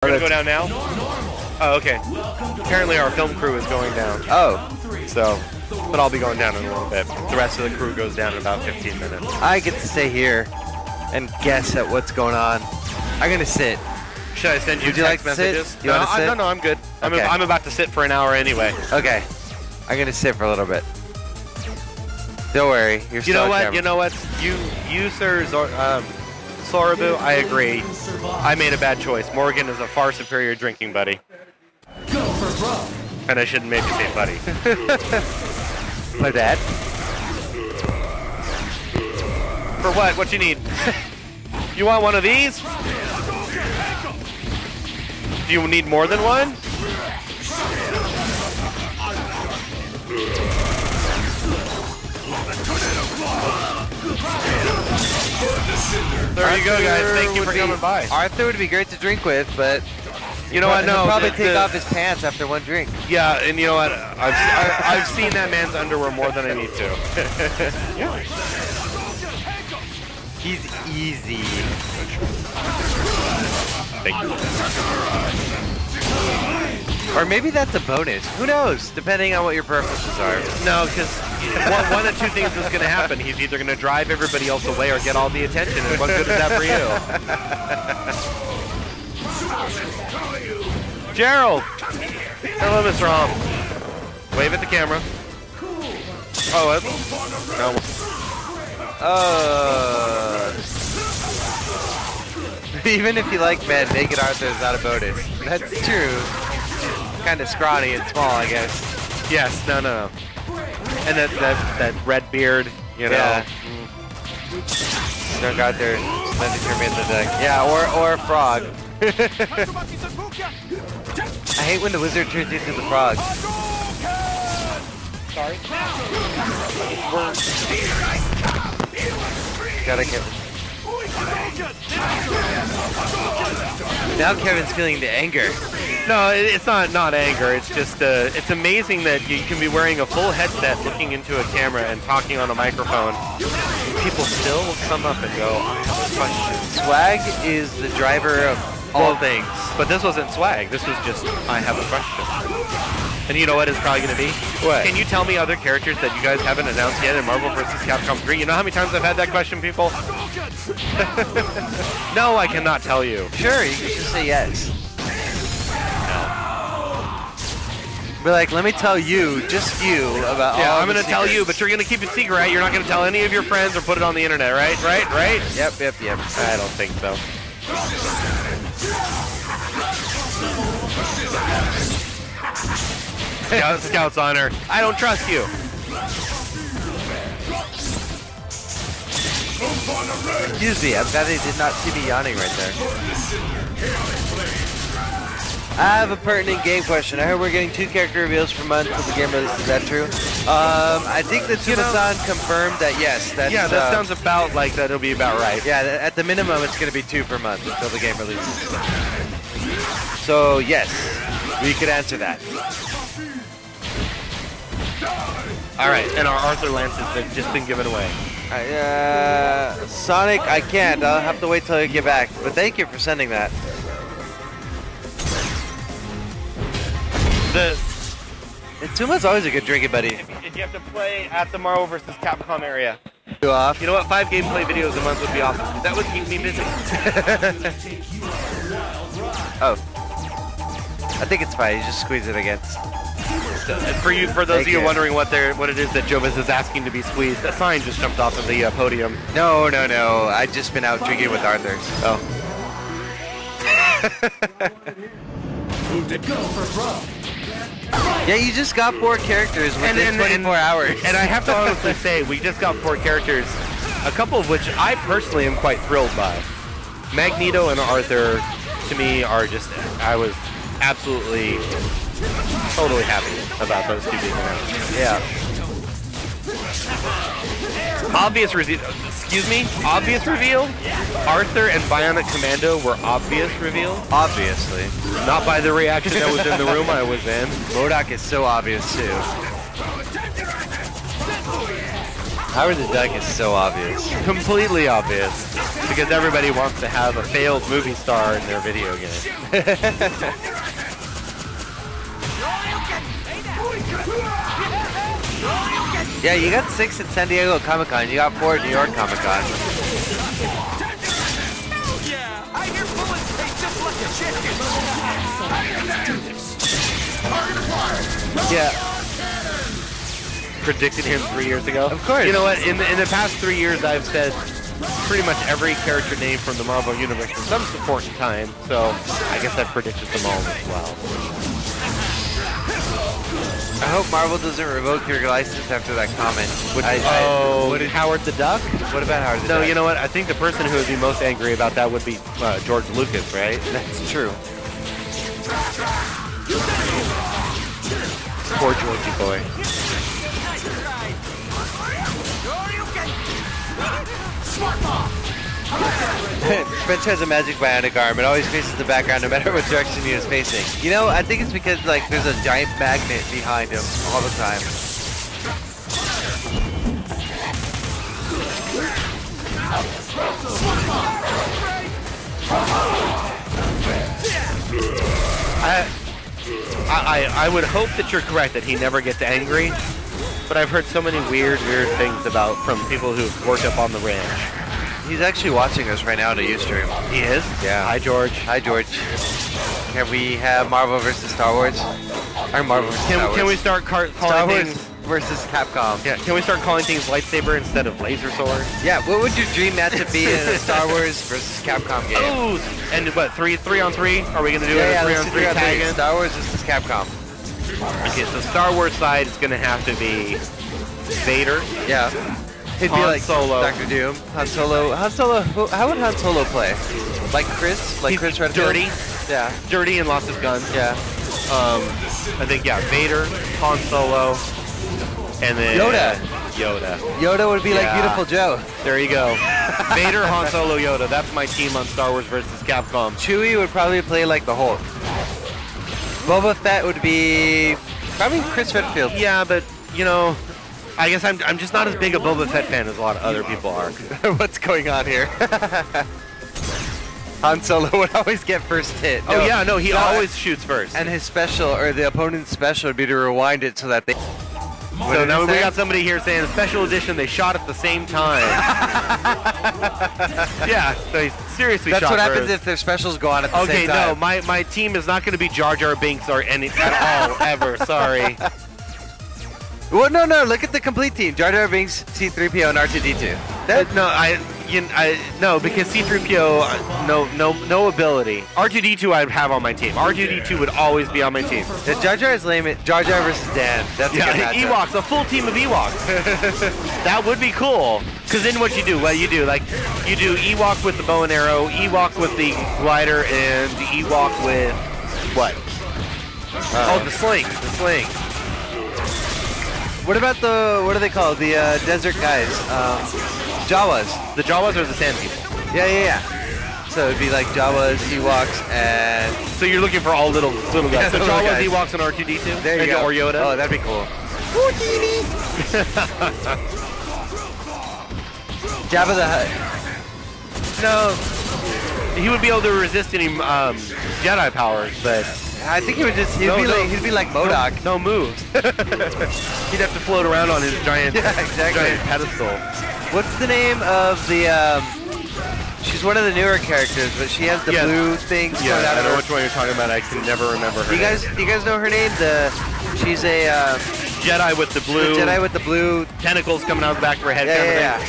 We're gonna go down now? Oh, okay. Apparently our film crew is going down. Oh. So, but I'll be going down in a little bit. The rest of the crew goes down in about 15 minutes. I get to stay here and guess at what's going on. I'm gonna sit. Should I send you Would you text like to messages? sit? You want to sit? No, I'm good. Okay. I'm about to sit for an hour anyway. Okay. I'm gonna sit for a little bit. Don't worry. You're still on camera. You know what? You sir, Sorabu, I agree. I made a bad choice. Morgan is a far superior drinking buddy. And I shouldn't maybe say buddy. My dad? For what? What you need? You want one of these? Do you need more than one? There you go, guys. Thank you for coming by. Arthur would be great to drink with, but you know what? No, he'll probably take off his pants after one drink. Yeah, and you know what? I've seen that man's underwear more than I need to. Yeah. He's easy. Thank you. Or maybe that's a bonus. Who knows? Depending on what your preferences are. No, because one of two things is going to happen. He's either going to drive everybody else away or get all the attention. And what good is that for you? Gerald! Hello, Mr. Hom. Wave at the camera. Oh, no. Even if you like men, Naked Arthur is not a bonus. That's true. Kind of scrawny and small, I guess. Yes, no. And that red beard, you know. Yeah. Don't go out there, let it turn me into the yeah, or a frog. I hate when the wizard turns into the frog. Sorry. Gotta get. Now Kevin's feeling the anger. No, it's not anger. It's just it's amazing that you can be wearing a full headset, looking into a camera, and talking on a microphone. People still will come up and go, "I have a question." Swag is the driver of all things, but this wasn't swag. This was just, "I have a question." And you know what it's probably going to be? What? Can you tell me other characters that you guys haven't announced yet in Marvel vs. Capcom 3? You know how many times I've had that question, people? No, I cannot tell you. Sure, you can just say yes. Be like, let me tell you, just you, about all I'm going to tell you, but you're going to keep it secret, right? You're not going to tell any of your friends or put it on the internet, right? Right? Yep. I don't think so. Scout's honor. I don't trust you. Excuse me, I'm glad they did not see me yawning right there. I have a pertinent game question. I heard we're getting 2 character reveals per month until the game release. Is that true? I think that Tsuma-san confirmed that yes. That sounds about like that'll be about right. Yeah, at the minimum it's going to be 2 per month until the game releases. So yes, we could answer that. Alright, and our Arthur Lances have just been given away. Sonic, I can't. I'll have to wait till you get back. But thank you for sending that. Tsuma's always a good drinking buddy. If you have to play at the Marvel vs. Capcom area. You off? You know what? 5 gameplay videos a month would be awesome. That would keep me busy. Oh. I think it's fine. You just squeeze it against. For those of you wondering what it is that Jovis is asking to be squeezed, a sign just jumped off of the podium. No. I've just been out drinking with Arthur. Oh. Yeah, you just got 4 characters within 24 hours. And I have to honestly say, we just got 4 characters, a couple of which I personally am quite thrilled by. Magneto and Arthur, to me, are just, I was absolutely, totally happy about those 2 being announced. Yeah. Obvious reveal. Arthur and Bionic Commando were obvious reveal. Obviously. Not by the reaction that was in the room I was in. MODOK is so obvious too. Howard the Duck is so obvious. Completely obvious. Because everybody wants to have a failed movie star in their video game. Yeah, you got 6 at San Diego Comic-Con. You got 4 at New York Comic-Con. Yeah, I hear bullets taste just like a chicken. Yeah. Predicted him 3 years ago. Of course. You know what? In the past 3 years, I've said pretty much every character name from the Marvel Universe at some point in time, so I guess I've predicted them all as well. I hope Marvel doesn't revoke your license after that comment. Howard the Duck? What about Howard the Duck? No, you know what? I think the person who would be most angry about that would be George Lucas, right? That's true. Poor Georgie boy. Spencer has a magic bionic arm. It always faces the background no matter what direction he is facing. You know, I think it's because like there's a giant magnet behind him all the time. I would hope that you're correct that he never gets angry, but I've heard so many weird things about from people who've worked up on the ranch. He's actually watching us right now on a Ustream. He is? Yeah. Hi, George. Hi, George. Can we have Marvel vs. Star Wars? Or Marvel vs. Star Wars. Can we start calling Star Wars things versus Capcom? Yeah. Can we start calling things lightsaber instead of laser sword? Yeah. What would your dream matchup be in a Star Wars versus Capcom game? Oh, and what? 3 on 3? Are we gonna do it? Yeah, 3 let's on do 3 tag in? Star Wars versus Capcom. Okay, so Star Wars side is gonna have to be Vader. Yeah. He'd be Han like Solo. Dr. Doom. Han Solo. How would Han Solo play? Like Chris? Like He's Chris Redfield? dirty. Yeah. Dirty and lost his guns. Yeah. I think, yeah, Vader, Han Solo, and then Yoda. Yoda would be like Yeah. Beautiful Joe. There you go. Vader, Han Solo, Yoda. That's my team on Star Wars versus Capcom. Chewie would probably play like the Hulk. Boba Fett would be probably Chris Redfield. Yeah, but, you know, I guess I'm just not as big a Boba Fett fan as a lot of other people are. What's going on here? Han Solo would always get first hit. Oh, yeah, no, he always shoots first. And his special, or the opponent's special, would be to rewind it so that they... So now we got somebody here saying special edition, they shot at the same time. Yeah, they seriously That's shot what happens first. if their specials go on at the same Okay, time. no, my team is not going to be Jar Jar Binks or any at all, ever, sorry. Well, no, look at the complete team. Jar Jar Binks, C-3PO, and R2-D2. No, because C-3PO, no ability. R2-D2 I'd have on my team. R2-D2 would always be on my team. Yeah, Jar Jar is lame. Jar Jar versus Dan. That's a good matchup. Ewoks, a full team of Ewoks. That would be cool. Because then what you do, like, you do Ewok with the bow and arrow, Ewok with the glider, and the Ewok with what? The sling. What about the, what are they called? The desert guys. Jawas. The Jawas are the sand people. Yeah. So it'd be like Jawas, Ewoks, and... So you're looking for all little guys. Yeah, So little Jawas, guys. Ewoks, and R2-D2? There you go. Or Yoda? Oh, that'd be cool. Jabba the Hutt. No. He would be able to resist any Jedi powers, but... I think he would just, he'd be like MODOK. No moves. He'd have to float around on his giant, giant pedestal. What's the name of the, she's one of the newer characters, but she has the blue things coming out I of know her. which one you're talking about. I can never remember her Do you guys know her name? She's a Jedi with the blue. Jedi with the blue tentacles coming out the back of her head. Yeah.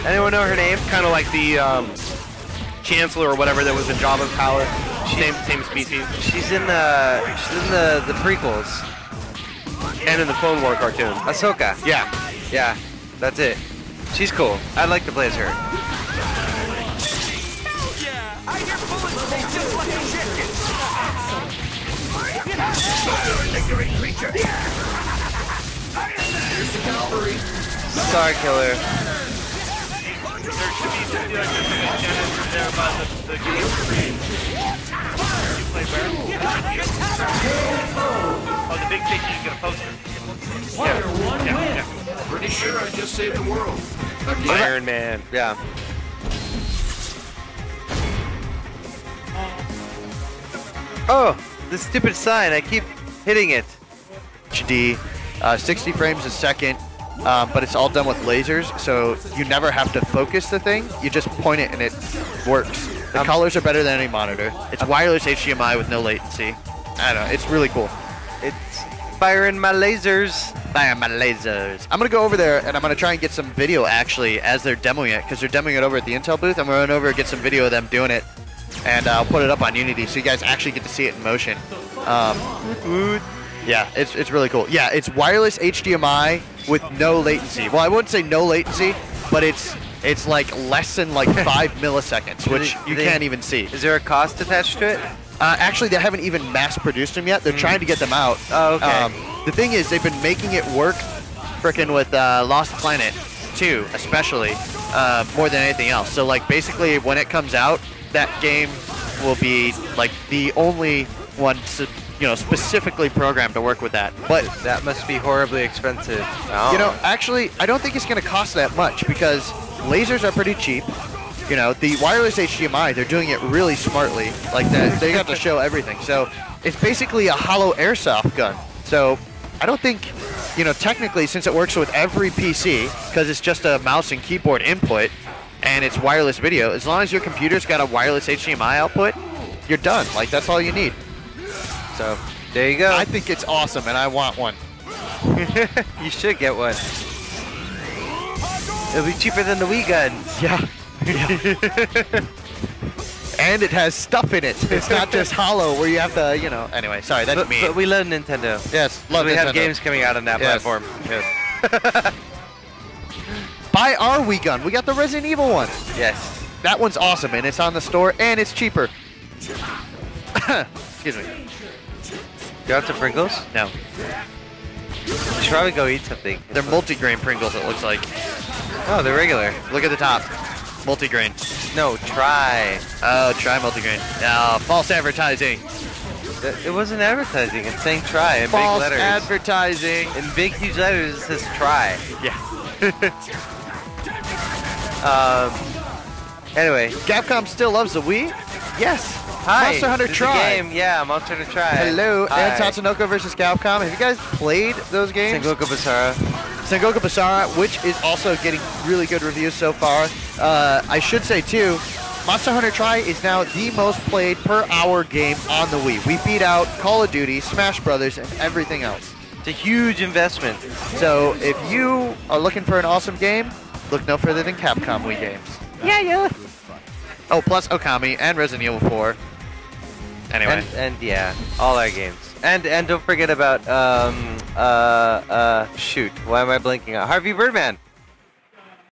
Anyone know her name? Kind of like the Chancellor or whatever that was in Jabba's palace. Same species. She's in the prequels. And in the Clone War cartoon. Ahsoka. Yeah, that's it. She's cool. I'd like to play as her. Yeah, I hear bullets taste just like a chicken. Star Killer. Oh, the big thing you get a poster. pretty sure I just saved the world. Again. Iron Man. Yeah. Oh, this stupid sign. I keep hitting it. HD, 60 frames a second, but it's all done with lasers, so you never have to focus the thing. You just point it and it works. The colors are better than any monitor. It's wireless HDMI with no latency. I don't know. It's really cool. It's firing my lasers. Fire my lasers. I'm going to go over there and I'm going to try and get some video actually as they're demoing it, because they're demoing it over at the Intel booth. I'm going to run over and get some video of them doing it, and I'll put it up on Unity so you guys actually get to see it in motion. Yeah, it's really cool. Yeah, it's wireless HDMI with no latency. Well, I wouldn't say no latency, but it's like less than like 5 milliseconds, which you can't even see. Is there a cost attached to it? Actually, they haven't even mass-produced them yet. They're trying to get them out. Oh, okay. The thing is, they've been making it work frickin' with Lost Planet 2, especially, more than anything else. So, like, basically, when it comes out, that game will be, like, the only one, specifically programmed to work with that. But that must be horribly expensive. Oh. You know, actually, I don't think it's going to cost that much, because lasers are pretty cheap. You know, the wireless HDMI, they're doing it really smartly. Like that, they got to show everything. So it's basically a hollow airsoft gun. So I don't think, technically, since it works with every PC, because it's just a mouse and keyboard input, and it's wireless video, as long as your computer's got a wireless HDMI output, you're done. Like, that's all you need. So there you go. I think it's awesome, and I want one. You should get one. It'll be cheaper than the Wii guns. Yeah. And it has stuff in it. It's not just hollow where you have to, Anyway, sorry, that's me. But we love Nintendo. Yes, love Nintendo. We have games coming out on that platform. Yes. Buy our Wii gun. We got the Resident Evil one. Yes. That one's awesome, and it's on the store, and it's cheaper. Excuse me. You want some Pringles? No. You should probably go eat something. They're multigrain Pringles, it looks like. Oh, they're regular. Look at the top. Multigrain. No, try. Oh, try multigrain. No, false advertising. It wasn't advertising. It's saying try in false big letters. Advertising. In big, huge letters, it says try. Yeah. Anyway. Capcom still loves the Wii? Yes. Hi. Monster Hunter Try. Game. Yeah, Monster Hunter Try. Hello. Hi. And Tatsunoko versus Capcom. Have you guys played those games? Sengoku Basara. Sengoku Basara, which is also getting really good reviews so far. I should say, too, Monster Hunter Try is now the most played per hour game on the Wii. We beat out Call of Duty, Smash Brothers, and everything else. It's a huge investment. So if you are looking for an awesome game, look no further than Capcom Wii games. Yeah. Oh, plus Okami and Resident Evil 4. Anyway. And yeah, all our games. And don't forget about, shoot, why am I blinking out? Harvey Birdman.